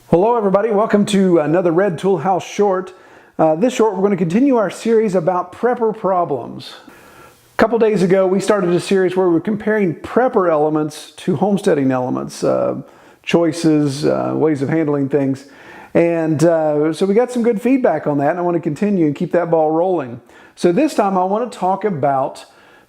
Hello everybody, welcome to another Red Tool House short. This short we're going to continue our series about prepper problems. A couple days ago we started a series where we were comparing prepper elements to homesteading elements, choices, ways of handling things. And so we got some good feedback on that, and I want to continue and keep that ball rolling. So this time I want to talk about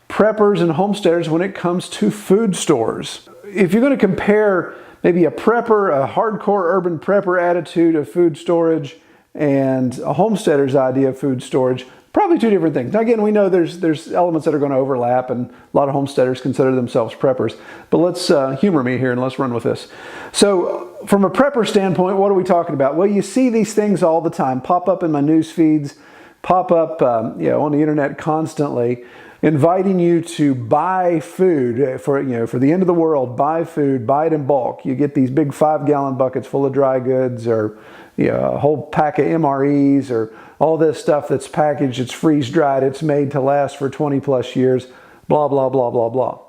preppers and homesteaders when it comes to food stores. If you're going to compare maybe a prepper, a hardcore urban prepper attitude of food storage, and a homesteader's idea of food storage, probably two different things. Now again, we know there's elements that are going to overlap, and a lot of homesteaders consider themselves preppers. But let's humor me here and let's run with this. So from a prepper standpoint, what are we talking about? Well, you see these things all the time pop up in my news feeds, pop up on the internet constantly, inviting you to buy food for the end of the world. Buy food, buy it in bulk. You get these big 5-gallon buckets full of dry goods, or a whole pack of MREs, or all this stuff that's packaged, it's freeze dried, it's made to last for 20 plus years, blah, blah, blah, blah, blah.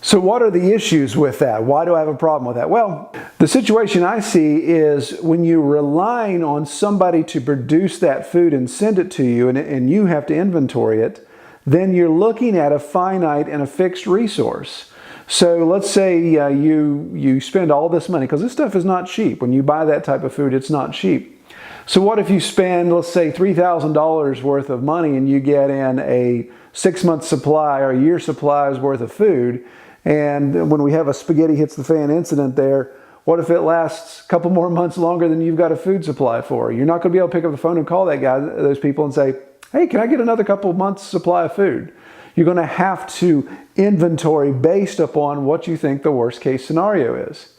So what are the issues with that? Why do I have a problem with that? Well, the situation I see is when you're relying on somebody to produce that food and send it to you, and you have to inventory it, then you're looking at a finite and a fixed resource. So let's say you spend all this money, because this stuff is not cheap. When you buy that type of food, it's not cheap. So what if you spend, let's say, $3,000 worth of money and you get in a 6-month supply or a year supply's worth of food, and when we have a spaghetti hits the fan incident there, what if it lasts a couple more months longer than you've got a food supply for? You're not going to be able to pick up the phone and call those people and say, hey, can I get another couple months supply of food? You're going to have to inventory based upon what you think the worst case scenario is.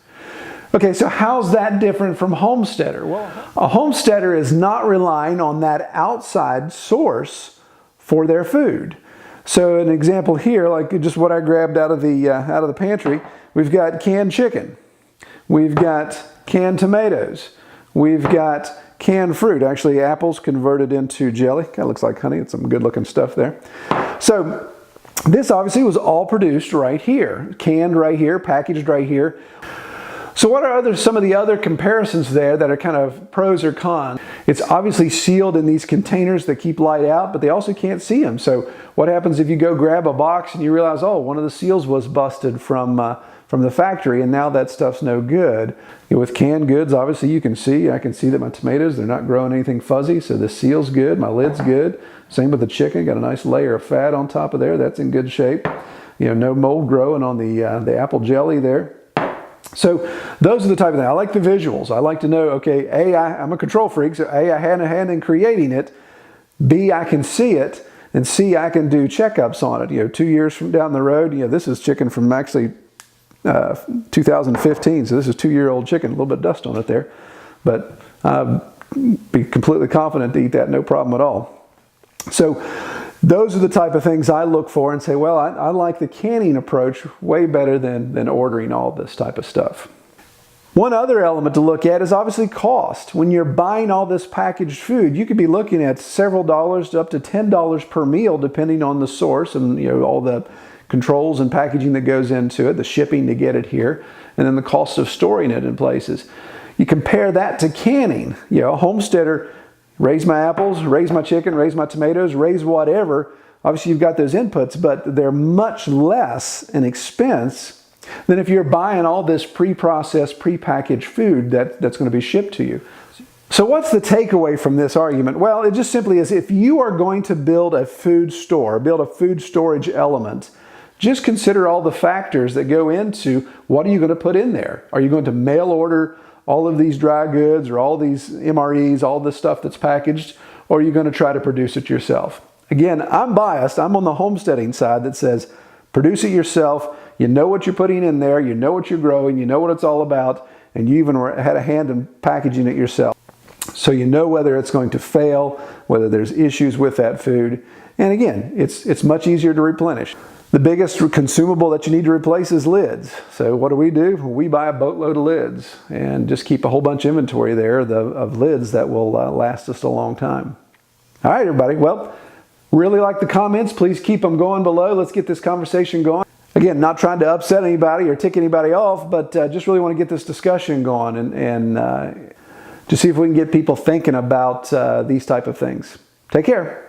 Okay, so how's that different from homesteader? Well, a homesteader is not relying on that outside source for their food. So an example here, like just what I grabbed out of the pantry, we've got canned chicken, we've got canned tomatoes, we've got canned fruit, actually apples converted into jelly. Kind of looks like honey. It's some good looking stuff there. So this obviously was all produced right here, canned right here, packaged right here. So what are some of the other comparisons there that are kind of pros or cons? It's obviously sealed in these containers that keep light out, but they also can't see them. So what happens if you go grab a box and you realize, oh, one of the seals was busted from the factory, and now that stuff's no good. With canned goods, obviously you can see, I can see that my tomatoes, they're not growing anything fuzzy, so the seal's good, my lid's good. Same with the chicken, got a nice layer of fat on top of there, that's in good shape. No mold growing on the apple jelly there. So those are the type of things. I like the visuals. I like to know, okay, A, I'm a control freak, so A, I had a hand in creating it. B, I can see it. And C, I can do checkups on it. 2 years from down the road, this is chicken from actually 2015, so this is 2-year-old chicken, a little bit of dust on it there, but I'd be completely confident to eat that, no problem at all. So those are the type of things I look for and say, well, I like the canning approach way better than ordering all this type of stuff. One other element to look at is obviously cost. When you're buying all this packaged food, you could be looking at several dollars to up to $10 per meal, depending on the source and all the controls and packaging that goes into it, the shipping to get it here, and then the cost of storing it in places. You compare that to canning. A homesteader, raise my apples, raise my chicken, raise my tomatoes, raise whatever. Obviously you've got those inputs, but they're much less in expense than if you're buying all this pre-processed, pre-packaged food that's going to be shipped to you. So what's the takeaway from this argument? Well, it just simply is, if you are going to build a food store, build a food storage element, just consider all the factors that go into what are you going to put in there. Are you going to mail order all of these dry goods or all these MREs, all this stuff that's packaged, or are you going to try to produce it yourself? Again, I'm biased. I'm on the homesteading side that says produce it yourself. You know what you're putting in there. You know what you're growing. You know what it's all about. And you even had a hand in packaging it yourself. So you know whether it's going to fail, whether there's issues with that food. And again, it's much easier to replenish. The biggest consumable that you need to replace is lids. So what do? We buy a boatload of lids and just keep a whole bunch of inventory there of lids that will last us a long time. All right, everybody. Well, Really like the comments. Please keep them going below. Let's get this conversation going. Again, not trying to upset anybody or tick anybody off, but just really want to get this discussion going and just see if we can get people thinking about these type of things. Take care.